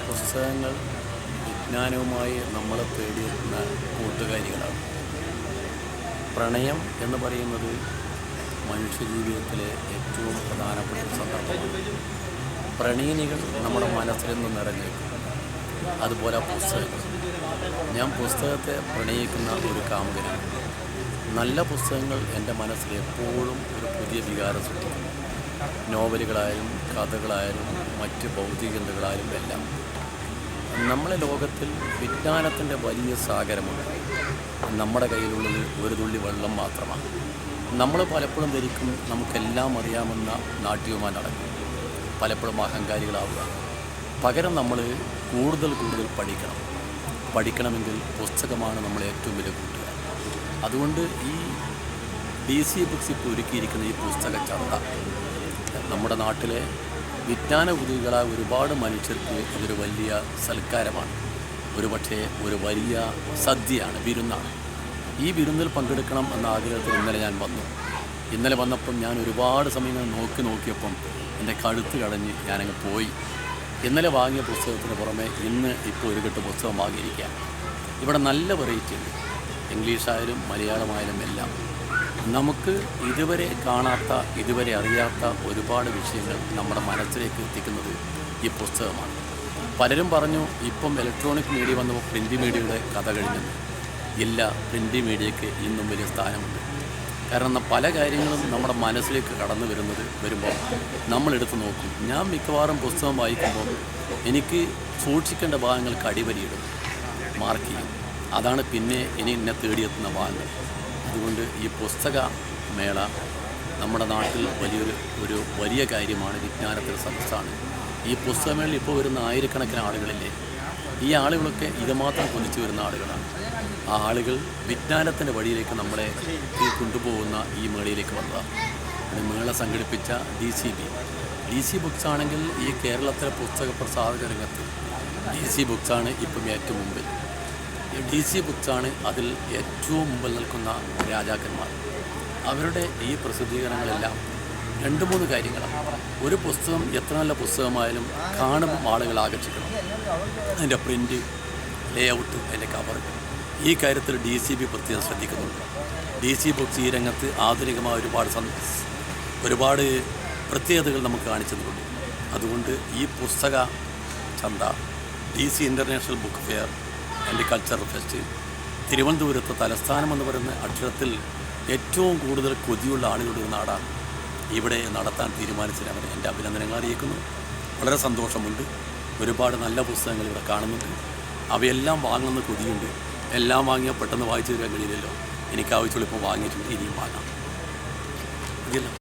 പുസ്തകങ്ങൾ വിജ്ഞാനവുമായി നമ്മളെ തേടിയെത്തുന്ന കൂട്ടുകാരികളാണ്. പ്രണയം എന്ന് പറയുന്നത് മനുഷ്യജീവിതത്തിലെ ഏറ്റവും പ്രധാനപ്പെട്ട ഒരു സന്ദർഭമാണ്. പ്രണയിനികൾ നമ്മുടെ മനസ്സിൽ നിന്ന് നിറഞ്ഞേക്കും. അതുപോലെ പുസ്തകങ്ങൾ. ഞാൻ പുസ്തകത്തെ പ്രണയിക്കുന്ന ഒരു കാമുകനാണ്. നല്ല പുസ്തകങ്ങൾ എൻ്റെ മനസ്സിൽ എപ്പോഴും ഒരു പുതിയ വികാരം സൃഷ്ടിക്കും. നോവലുകളായാലും കഥകളായാലും മറ്റ് ഭൗതികതകളായാലും എല്ലാം. നമ്മളെ ലോകത്തിൽ വിജ്ഞാനത്തിൻ്റെ വലിയ സാഗരമുണ്ട്. നമ്മുടെ കയ്യിലുള്ളത് ഒരു തുള്ളി വെള്ളം മാത്രമാണ്. നമ്മൾ പലപ്പോഴും ധരിക്കും നമുക്കെല്ലാം അറിയാമെന്ന നാട്യവുമായി നടക്കും. പലപ്പോഴും അഹങ്കാരികളാവുക. പകരം നമ്മൾ കൂടുതൽ പഠിക്കണമെങ്കിൽ പുസ്തകമാണ് നമ്മളെ ഏറ്റവും വലിയ കൂട്ടുകാർ. അതുകൊണ്ട് ഈ DC ബുക്സ് ഇപ്പോൾ ഒരുക്കിയിരിക്കുന്ന ഈ പുസ്തക ചന്ത നമ്മുടെ നാട്ടിലെ വിജ്ഞാന കുതികളായ ഒരുപാട് മനുഷ്യർക്ക് ഇതൊരു വലിയ സൽക്കാരമാണ്. ഒരുപക്ഷെ ഒരു വലിയ സദ്യയാണ്, വിരുന്നാണ്. ഈ വിരുന്നിൽ പങ്കെടുക്കണം എന്ന ആഗ്രഹത്തിൽ ഇന്നലെ ഞാൻ വന്നു. ഇന്നലെ വന്നപ്പം ഞാൻ ഒരുപാട് സമയങ്ങൾ നോക്കിയപ്പം എൻ്റെ കഴുത്ത് കടഞ്ഞ് ഞാനങ്ങ് പോയി. ഇന്നലെ വാങ്ങിയ പുസ്തകത്തിന് പുറമെ ഇന്ന് ഇപ്പോൾ ഒരു കെട്ട് പുസ്തകം വാങ്ങിയിരിക്കുകയാണ്. ഇവിടെ നല്ല വെറൈറ്റി ഉണ്ട്. ഇംഗ്ലീഷായാലും മലയാളമായാലും എല്ലാം. നമുക്ക് ഇതുവരെ കാണാത്ത, ഇതുവരെ അറിയാത്ത ഒരുപാട് വിഷയങ്ങൾ നമ്മുടെ മനസ്സിലേക്ക് എത്തിക്കുന്നത് ഈ പുസ്തകമാണ്. പലരും പറഞ്ഞു ഇപ്പം ഇലക്ട്രോണിക് മീഡിയ വന്നപ്പോൾ പ്രിൻ്റ് മീഡിയയുടെ കഥ കഴിഞ്ഞെന്ന്. ഇല്ല, പ്രിൻ്റ് മീഡിയയ്ക്ക് ഇന്നും വലിയ സ്ഥാനമുണ്ട്. കാരണം പല കാര്യങ്ങളും നമ്മുടെ മനസ്സിലേക്ക് കടന്നു വരുമ്പോൾ നമ്മളെടുത്ത് നോക്കും. ഞാൻ മിക്കവാറും പുസ്തകം വായിക്കുമ്പോൾ എനിക്ക് സൂക്ഷിക്കേണ്ട ഭാഗങ്ങൾക്ക് അടിവരിയിടും, മാർക്ക് ചെയ്യും. അതാണ് പിന്നെ ഇനി എന്നെ തേടിയെത്തുന്ന ഭാഗങ്ങൾ. അതുകൊണ്ട് ഈ പുസ്തക മേള നമ്മുടെ നാട്ടിൽ ഒരു വലിയ കാര്യമാണ്. വിജ്ഞാനത്തിൻ്റെ സദസ്സാണ്. ഈ പുസ്തകമേളയിൽ ഇപ്പോൾ വരുന്ന ആയിരക്കണക്കിന് ആളുകളില്ലേ, ഈ ആളുകളൊക്കെ ഇതുമാത്രം കൊതിച്ചു വരുന്ന ആളുകളാണ്. ആ ആളുകൾ വിജ്ഞാനത്തിൻ്റെ വഴിയിലേക്ക് നമ്മളെ കൊണ്ടുപോകുന്ന ഈ മേളയിലേക്ക് വന്നതാണ്. ഇത് മേള സംഘടിപ്പിച്ച DC ബുക്സ് ആണെങ്കിൽ ഈ കേരളത്തിലെ പുസ്തക പ്രസാധക രംഗത്ത് DC ബുക്സാണ് ഇപ്പം ഏറ്റവും മുമ്പിൽ. DC ബുക്സാണ് അതിൽ ഏറ്റവും മുമ്പിൽ നിൽക്കുന്ന രാജാക്കന്മാർ. അവരുടെ ഈ പ്രസിദ്ധീകരണങ്ങളെല്ലാം 2-3 കാര്യങ്ങളാണ്. ഒരു പുസ്തകം എത്ര നല്ല പുസ്തകമായാലും കാണുമ്പോൾ ആളുകൾ ആകർഷിക്കണം. അതിൻ്റെ പ്രിൻ്റ്, ലേഔട്ട്, അതിൻ്റെ കവർ, ഈ കാര്യത്തിൽ DCB പ്രത്യേകം ശ്രദ്ധിക്കുന്നുണ്ട്. DC ബുക്സ് ഈ രംഗത്ത് ആധുനികമായ ഒരുപാട് പ്രത്യേകതകൾ നമുക്ക് കാണിച്ചു തന്നിട്ടുണ്ട്. അതുകൊണ്ട് ഈ പുസ്തക ചന്ത, DC international book fair and cultural fest, തിരുവനന്തപുരത്ത് തലസ്ഥാനം എന്ന് പറയുന്ന അക്ഷരത്തിൽ ഏറ്റവും കൂടുതൽ കൊതിയുള്ള ആളുകളുടെ ഒരു നാടാണ്. ഇവിടെ നടത്താൻ തീരുമാനിച്ചതിന് എൻ്റെ അഭിനന്ദനങ്ങൾ അറിയിക്കുന്നു. വളരെ സന്തോഷമുണ്ട്. ഒരുപാട് നല്ല പുസ്തകങ്ങൾ ഇവിടെ കാണുന്നുണ്ട്. അവയെല്ലാം വാങ്ങുന്ന കൊതിയുണ്ട്. എല്ലാം വാങ്ങിയാൽ പെട്ടെന്ന് വായിച്ചു തരാൻ കഴിയില്ലല്ലോ. എനിക്ക് ആവശ്യമുള്ള ഇപ്പോൾ വാങ്ങിയിട്ടുണ്ട്, ഇനിയും വാങ്ങാം.